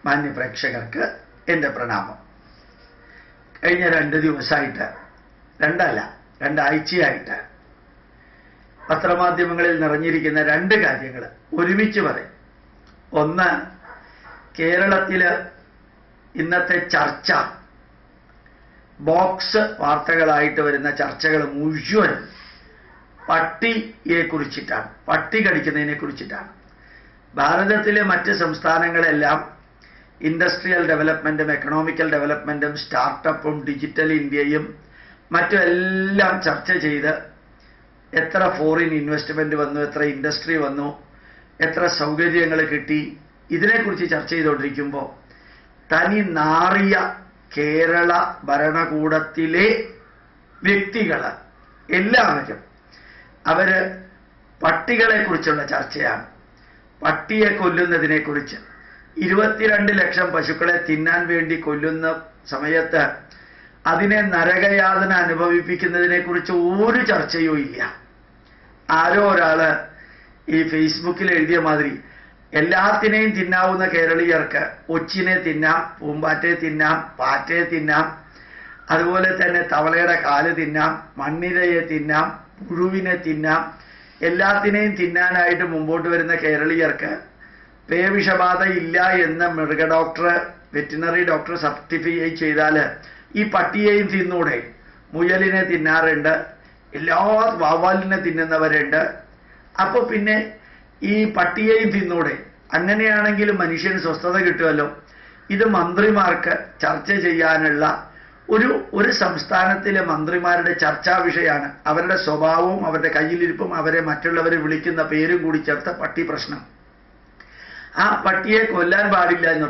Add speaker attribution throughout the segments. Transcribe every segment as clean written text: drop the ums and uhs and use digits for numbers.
Speaker 1: മാന്യ പ്രേക്ഷകർക്ക് എൻ്റെ പ്രണാമം. കഴിഞ്ഞ 2 ദിവസമായിട്ട്, രണ്ടാഴ്ചയായിട്ട് പത്രമാധ്യമങ്ങളിൽ നിറഞ്ഞിരിക്കുന്ന 2 കാര്യങ്ങൾ ഒരുമിച്ച് പറയും. ഒന്ന്, കേരളത്തില് ഇന്നത്തെ ചർച്ച, ബോക്സ് വാർത്തകളായിട്ട് വരുന്ന ചർച്ചകൾ മുഴുവൻ പട്ടിയെ കുറിച്ചിട്ടാണ്, പട്ടി കടിക്കുന്നതിനെ കുറിച്ചിട്ടാണ്. ഭാരതത്തിലെ മറ്റ് സംസ്ഥാനങ്ങളെല്ലാം ഇൻഡസ്ട്രിയൽ ഡെവലപ്മെൻറ്റും എക്കണോമിക്കൽ ഡെവലപ്മെൻറ്റും സ്റ്റാർട്ടപ്പും ഡിജിറ്റൽ ഇന്ത്യയും മറ്റും എല്ലാം ചർച്ച ചെയ്ത് എത്ര ഫോറിൻ ഇൻവെസ്റ്റ്മെൻറ്റ് വന്നു, എത്ര ഇൻഡസ്ട്രി വന്നു, എത്ര സൗകര്യങ്ങൾ കിട്ടി, ഇതിനെക്കുറിച്ച് ചർച്ച ചെയ്തുകൊണ്ടിരിക്കുമ്പോൾ തനി നാറിയ കേരള ഭരണകൂടത്തിലെ വ്യക്തികൾ എല്ലാവരും അവര് പട്ടികളെക്കുറിച്ചുള്ള ചർച്ചയാണ്. പട്ടിയെ കൊല്ലുന്നതിനെക്കുറിച്ച് 22 ലക്ഷം പശുക്കളെ തിന്നാൻ വേണ്ടി കൊല്ലുന്ന സമയത്ത് അതിനെ നരകയാതന അനുഭവിപ്പിക്കുന്നതിനെക്കുറിച്ച് ഒരു ചർച്ചയും ഇല്ല. ആരോ ഒരാള് ഈ ഫേസ്ബുക്കിൽ എഴുതിയ മാതിരി എല്ലാത്തിനെയും തിന്നാവുന്ന കേരളീയർക്ക് ഒച്ചിനെ തിന്നാം, പൂമ്പാറ്റയെ തിന്നാം, പാറ്റയെ തിന്നാം, അതുപോലെ തന്നെ തവളയുടെ കാല് തിന്നാം, മണ്ണിരയെ തിന്നാം, പുഴുവിനെ തിന്നാം, എല്ലാത്തിനെയും തിന്നാനായിട്ട് മുമ്പോട്ട് വരുന്ന കേരളീയർക്ക് പേവിഷബാധ ഇല്ല എന്ന് മൃഗ ഡോക്ടർ, വെറ്റിനറി ഡോക്ടർ സർട്ടിഫൈ ചെയ്താൽ ഈ പട്ടിയെയും തിന്നൂടെ? മുയലിനെ തിന്നാറുണ്ട്, എല്ലാ വവ്വാലിനെ തിന്നുന്നവരുണ്ട്. അപ്പോൾ പിന്നെ ഈ പട്ടിയെയും തിന്നൂടെ? അങ്ങനെയാണെങ്കിൽ മനുഷ്യന് സ്വസ്ഥത കിട്ടുമല്ലോ. ഇത് മന്ത്രിമാർക്ക് ചർച്ച ചെയ്യാനുള്ള ഒരു സംസ്ഥാനത്തിലെ മന്ത്രിമാരുടെ ചർച്ചാ വിഷയമാണ്. അവരുടെ സ്വഭാവവും അവരുടെ കയ്യിലിരിപ്പും അവരെ മറ്റുള്ളവരെ വിളിക്കുന്ന പേരും കൂടി ചേർത്ത പട്ടി പ്രശ്നം. ആ പട്ടിയെ കൊല്ലാൻ പാടില്ല എന്ന്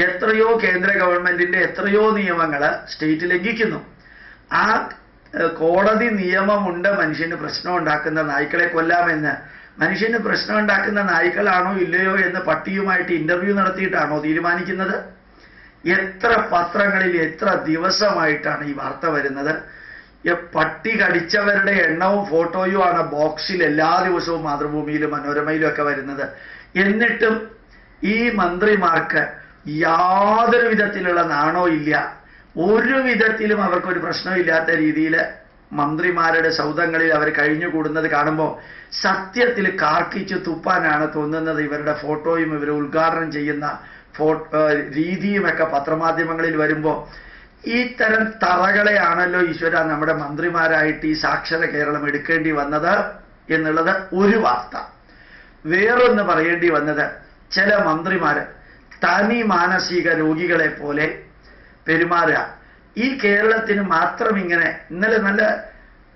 Speaker 1: എത്രയോ കേന്ദ്ര ഗവൺമെന്റിന്റെ എത്രയോ നിയമങ്ങൾ സ്റ്റേറ്റ് ലംഘിക്കുന്നു. ആ കോടതി നിയമമുണ്ട് മനുഷ്യന് പ്രശ്നം ഉണ്ടാക്കുന്ന നായ്ക്കളെ കൊല്ലാമെന്ന്. മനുഷ്യന് പ്രശ്നം ഉണ്ടാക്കുന്ന നായ്ക്കളാണോ ഇല്ലയോ എന്ന് പട്ടിയുമായിട്ട് ഇന്റർവ്യൂ നടത്തിയിട്ടാണോ തീരുമാനിക്കുന്നത്? എത്ര പത്രങ്ങളിൽ എത്ര ദിവസമായിട്ടാണ് ഈ വാർത്ത വരുന്നത്? പട്ടി കടിച്ചവരുടെ എണ്ണവും ഫോട്ടോയും ആണ് ബോക്സിൽ എല്ലാ ദിവസവും മാതൃഭൂമിയിലും മനോരമയിലും ഒക്കെ വരുന്നത്. എന്നിട്ടും ഈ മന്ത്രിമാർക്ക് യാതൊരു വിധത്തിലുള്ള നാണോ ഇല്ല. ഒരു വിധത്തിലും അവർക്കൊരു പ്രശ്നമില്ലാത്ത രീതിയിൽ മന്ത്രിമാരുടെ സൗധങ്ങളിൽ അവർ കഴിഞ്ഞുകൂടുന്നത് കാണുമ്പോൾ സത്യത്തിൽ കാർക്കിച്ച് തുപ്പാനാണ് തോന്നുന്നത്. ഇവരുടെ ഫോട്ടോയും ഇവർ ഉദ്ഘാടനം ചെയ്യുന്ന രീതിയുമൊക്കെ പത്രമാധ്യമങ്ങളിൽ വരുമ്പോൾ ഈ തരം തറകളെയാണല്ലോ ഈശ്വര നമ്മുടെ മന്ത്രിമാരായിട്ട് ഈ സാക്ഷര കേരളം എടുക്കേണ്ടി വന്നത് എന്നുള്ളത് ഒരു വാർത്ത. വേറൊന്ന് പറയേണ്ടി വന്നത്, ചില മന്ത്രിമാര് തനി മാനസിക രോഗികളെ പോലെ പെരുമാറുക. ഈ കേരളത്തിന് മാത്രം ഇങ്ങനെ ഇന്നലെ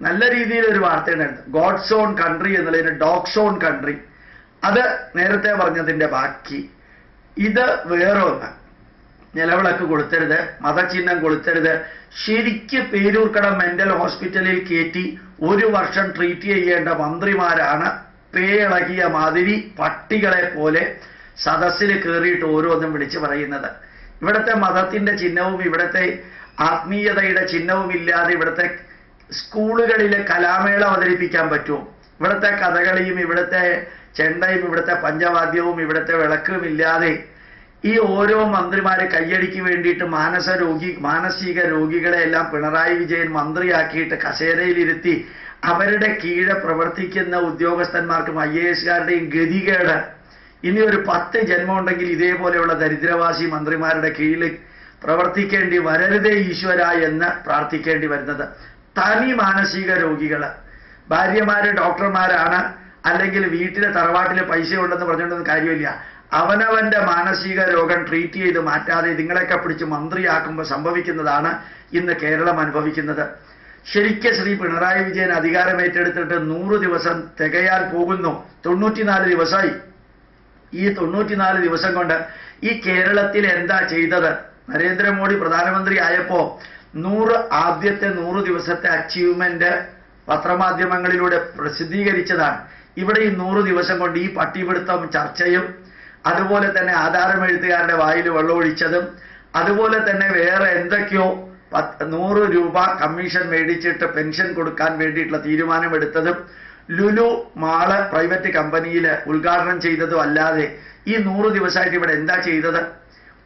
Speaker 1: നല്ല രീതിയിലൊരു വാർത്തയുണ്ടായിരുന്നു. ഗോഡ്സ് ഓൺ കൺട്രി എന്നുള്ളതിന് ഡോഗ്സ് ഓൺ കൺട്രി. അത് നേരത്തെ പറഞ്ഞതിൻ്റെ ബാക്കി. ഇത് വേറൊന്ന്, നിലവിളക്ക് കൊളുത്തരുത്, മതചിഹ്നം കൊളുത്തരുത്. ശരിക്ക് പേരൂർക്കട മെന്റൽ ഹോസ്പിറ്റലിൽ കയറ്റി 1 വർഷം ട്രീറ്റ് ചെയ്യേണ്ട മന്ത്രിമാരാണ് പേളകിയ മാതിരി പട്ടികളെ പോലെ സദസ്സിൽ കയറിയിട്ട് ഓരോന്നും വിളിച്ചു പറയുന്നത്. ഇവിടുത്തെ മതത്തിന്റെ ചിഹ്നവും ഇവിടുത്തെ ആത്മീയതയുടെ ചിഹ്നവും ഇല്ലാതെ ഇവിടുത്തെ സ്കൂളുകളിലെ കലാമേള അവതരിപ്പിക്കാൻ പറ്റുമോ? ഇവിടുത്തെ കഥകളിയും ഇവിടുത്തെ ചെണ്ടയും ഇവിടുത്തെ പഞ്ചവാദ്യവും ഇവിടുത്തെ വിളക്കും ഇല്ലാതെ ഈ ഓരോ മന്ത്രിമാരെ കയ്യടിക്ക് വേണ്ടിയിട്ട് മാനസിക രോഗികളെ എല്ലാം പിണറായി വിജയൻ മന്ത്രിയാക്കിയിട്ട് കസേരയിലിരുത്തി അവരുടെ കീഴെ പ്രവർത്തിക്കുന്ന ഉദ്യോഗസ്ഥന്മാർക്കും IAS-കാരുടെയും ഗതികേട്. ഇനി ഒരു 10 ജന്മം ഉണ്ടെങ്കിൽ ഇതേപോലെയുള്ള ദരിദ്രവാസി മന്ത്രിമാരുടെ കീഴിൽ പ്രവർത്തിക്കേണ്ടി വരരുതേ ഈശ്വര എന്ന് പ്രാർത്ഥിക്കേണ്ടി വരുന്നത്. തനി മാനസിക രോഗികൾ. ഭാര്യമാര് ഡോക്ടർമാരാണ്, അല്ലെങ്കിൽ വീട്ടിലെ തറവാട്ടിലെ പൈസ ഉണ്ടെന്ന് പറഞ്ഞുകൊണ്ടൊന്നും കാര്യമില്ല. അവനവന്റെ മാനസിക രോഗം ട്രീറ്റ് ചെയ്ത് മാറ്റാതെ നിങ്ങളെയൊക്കെ പിടിച്ച് മന്ത്രിയാക്കുമ്പോൾ സംഭവിക്കുന്നതാണ് ഇന്ന് കേരളം അനുഭവിക്കുന്നത്. ശരിക്കും ശ്രീ പിണറായി വിജയൻ അധികാരമേറ്റെടുത്തിട്ട് 100 ദിവസം തികയാൻ പോകുന്നു. 94 ദിവസമായി. ഈ 94 ദിവസം കൊണ്ട് ഈ കേരളത്തിൽ എന്താ ചെയ്തത്? നരേന്ദ്രമോദി പ്രധാനമന്ത്രി ആയപ്പോ ആദ്യത്തെ 100 ദിവസത്തെ അച്ചീവ്മെന്റ് പത്രമാധ്യമങ്ങളിലൂടെ പ്രസിദ്ധീകരിച്ചതാണ്. ഇവിടെ ഈ 100 ദിവസം കൊണ്ട് ഈ പട്ടിപിടുത്തം ചർച്ചയും, അതുപോലെ തന്നെ ആധാരമെഴുത്തുകാരുടെ വായിൽ വെള്ളമൊഴിച്ചതും, അതുപോലെ തന്നെ വേറെ എന്തൊക്കെയോ 100 രൂപ കമ്മീഷൻ മേടിച്ചിട്ട് പെൻഷൻ കൊടുക്കാൻ വേണ്ടിയിട്ടുള്ള തീരുമാനമെടുത്തതും ലുലു മാള് പ്രൈവറ്റ് കമ്പനിയിൽ ഉദ്ഘാടനം ചെയ്തതും അല്ലാതെ ഈ 100 ദിവസമായിട്ട് ഇവിടെ എന്താ ചെയ്തത്?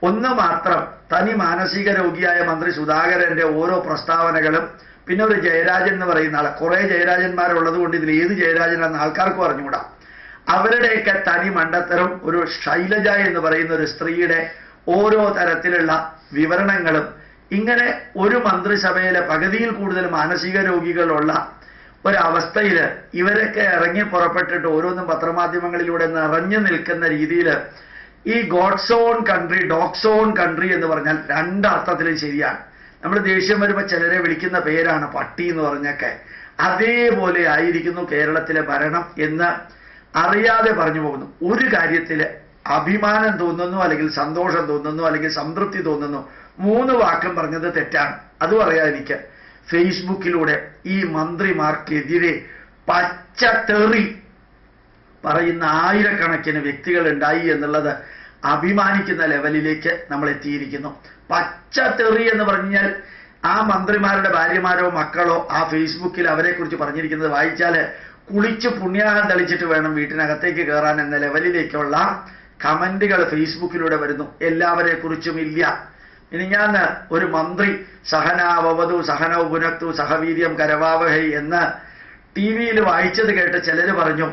Speaker 1: ഒന്ന് മാത്രം തനി മാനസിക രോഗിയായ മന്ത്രി സുധാകരന്റെ ഓരോ പ്രസ്താവനകളും, പിന്നെ ഒരു ജയരാജൻ എന്ന് പറയുന്ന ആളെ, കുറെ ജയരാജന്മാരുള്ളത് കൊണ്ട് ഇതിൽ ഏത് ജയരാജനാണെന്ന് ആൾക്കാർക്ക് പറഞ്ഞുകൂടാ. അവരുടെയൊക്കെ തനി മണ്ടത്തരം, ഒരു ശൈലജ എന്ന് പറയുന്ന ഒരു സ്ത്രീയുടെ ഓരോ തരത്തിലുള്ള വിവരണങ്ങളും, ഇങ്ങനെ ഒരു മന്ത്രിസഭയിലെ പകുതിയിൽ കൂടുതൽ മാനസിക രോഗികളുള്ള ഒരവസ്ഥയിൽ ഇവരൊക്കെ ഇറങ്ങി പുറപ്പെട്ടിട്ട് ഓരോന്നും പത്രമാധ്യമങ്ങളിലൂടെ നിറഞ്ഞു നിൽക്കുന്ന രീതിയിൽ ഈ God's own country, dogs own country എന്ന് പറഞ്ഞാൽ രണ്ടർത്ഥത്തിലും ശരിയാണ്. നമ്മൾ ദേഷ്യം വരുമ്പോൾ ചിലരെ വിളിക്കുന്ന പേരാണ് പട്ടി എന്ന് പറഞ്ഞൊക്കെ. അതേപോലെ ആയിരിക്കുന്നു കേരളത്തിലെ ഭരണം എന്ന് അറിയാതെ പറഞ്ഞു പോകുന്നു. ഒരു കാര്യത്തിൽ അഭിമാനം തോന്നുന്നു, അല്ലെങ്കിൽ സന്തോഷം തോന്നുന്നു, അല്ലെങ്കിൽ സംതൃപ്തി തോന്നുന്നു, 3 വാക്കും പറഞ്ഞത് തെറ്റാണ്. അതും അറിയാം എനിക്ക്. ഫേസ്ബുക്കിലൂടെ ഈ മന്ത്രിമാർക്കെതിരെ പച്ചത്തെറി പറയുന്ന ആയിരക്കണക്കിന് വ്യക്തികൾ ഉണ്ടായി എന്നുള്ളത് അഭിമാനിക്കുന്ന ലെവലിലേക്ക് നമ്മൾ എത്തിയിരിക്കുന്നു. പച്ചത്തെറി എന്ന് പറഞ്ഞാൽ ആ മന്ത്രിമാരുടെ ഭാര്യമാരോ മക്കളോ ആ ഫേസ്ബുക്കിൽ അവരെക്കുറിച്ച് പറഞ്ഞിരിക്കുന്നത് വായിച്ചാൽ കുളിച്ച് പുണ്യാഹം തെളിച്ചിട്ട് വേണം വീട്ടിനകത്തേക്ക് കയറാൻ എന്ന ലെവലിലേക്കുള്ള കമന്റുകൾ ഫേസ്ബുക്കിലൂടെ വരുന്നു. എല്ലാവരെ കുറിച്ചും ഇല്ല. ഇനി ഞാൻ ഒരു മന്ത്രി സഹനാവവതു സഹനൗ പുനക്തു സഹവീര്യം കരവാവഹൈ എന്ന് TV-യിൽ വായിച്ചത് കേട്ട് ചിലർ പറഞ്ഞു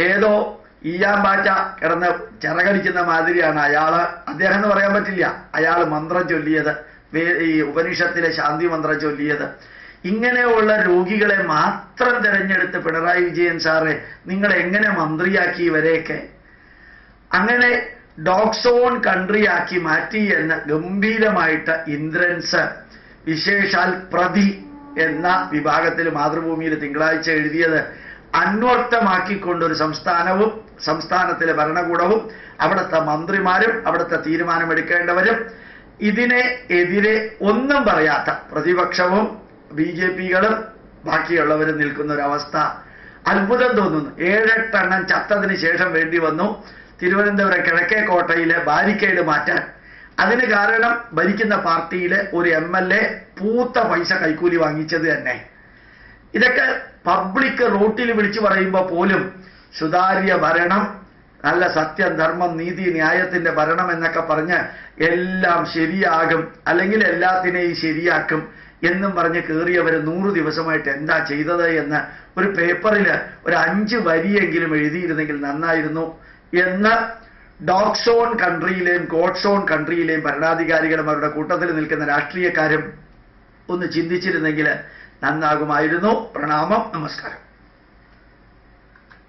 Speaker 1: ഏതോ ഈയാമ്പാറ്റ കിടന്ന് ചിറകടിക്കുന്ന മാതിരിയാണ് അയാള്. അദ്ദേഹം എന്ന് പറയാൻ പറ്റില്ല. അയാൾ മന്ത്രം ചൊല്ലിയത്, ഈ ഉപനിഷത്തിലെ ശാന്തി മന്ത്രം ചൊല്ലിയത്. ഇങ്ങനെയുള്ള രോഗികളെ മാത്രം തിരഞ്ഞെടുത്ത് പിണറായി വിജയൻ സാറെ നിങ്ങൾ എങ്ങനെ മന്ത്രിയാക്കി ഇവരെയൊക്കെ? അങ്ങനെ ഡോഗ്സ് ഓൺ കൺട്രി ആക്കി മാറ്റി എന്ന് ഗംഭീരമായിട്ട് ഇന്ദ്രൻസ് വിശേഷാൽ പ്രതി എന്ന വിഭാഗത്തിൽ മാതൃഭൂമിയിൽ തിങ്കളാഴ്ച എഴുതിയത് അന്വർത്ഥമാക്കിക്കൊണ്ടൊരു സംസ്ഥാനവും സംസ്ഥാനത്തിലെ ഭരണകൂടവും അവിടുത്തെ മന്ത്രിമാരും അവിടുത്തെ തീരുമാനമെടുക്കേണ്ടവരും ഇതിനെ എതിരെ ഒന്നും പറയാത്ത പ്രതിപക്ഷവും BJP-കളും ബാക്കിയുള്ളവരും നിൽക്കുന്ന ഒരവസ്ഥ അത്ഭുതം തോന്നുന്നു. 7-8 എണ്ണം ചത്തതിന് ശേഷം വേണ്ടി വന്നു തിരുവനന്തപുരം കിഴക്കേക്കോട്ടയിലെ ബാരിക്കേഡ് മാറ്റാൻ. അതിന് കാരണം ഭരിക്കുന്ന പാർട്ടിയിലെ ഒരു MLA പൂത്ത പൈസ കൈക്കൂലി വാങ്ങിച്ചത് തന്നെ. ഇതൊക്കെ പബ്ലിക് റോട്ടിൽ വിളിച്ചു പറയുമ്പോൾ പോലും സുതാര്യ ഭരണം, നല്ല സത്യം, ധർമ്മം, നീതി, ന്യായത്തിന്റെ ഭരണം എന്നൊക്കെ പറഞ്ഞ് എല്ലാം ശരിയാകും, അല്ലെങ്കിൽ എല്ലാത്തിനെയും ശരിയാക്കും എന്നും പറഞ്ഞ് കയറിയവർ 100 ദിവസമായിട്ട് എന്താ ചെയ്തത് എന്ന് ഒരു പേപ്പറിൽ ഒരു 5 വരിയെങ്കിലും എഴുതിയിരുന്നെങ്കിൽ നന്നായിരുന്നു എന്ന് ഡോഗ്സ് ഓൺ കൺട്രിയിലെയും ഗോഡ്സ് ഓൺ കൺട്രിയിലെയും ഭരണാധികാരികളും അവരുടെ കൂട്ടത്തിൽ നിൽക്കുന്ന രാഷ്ട്രീയക്കാരും ഒന്ന് ചിന്തിച്ചിരുന്നെങ്കിൽ നന്നാകുമായിരുന്നു. പ്രണാമം, നമസ്കാരം.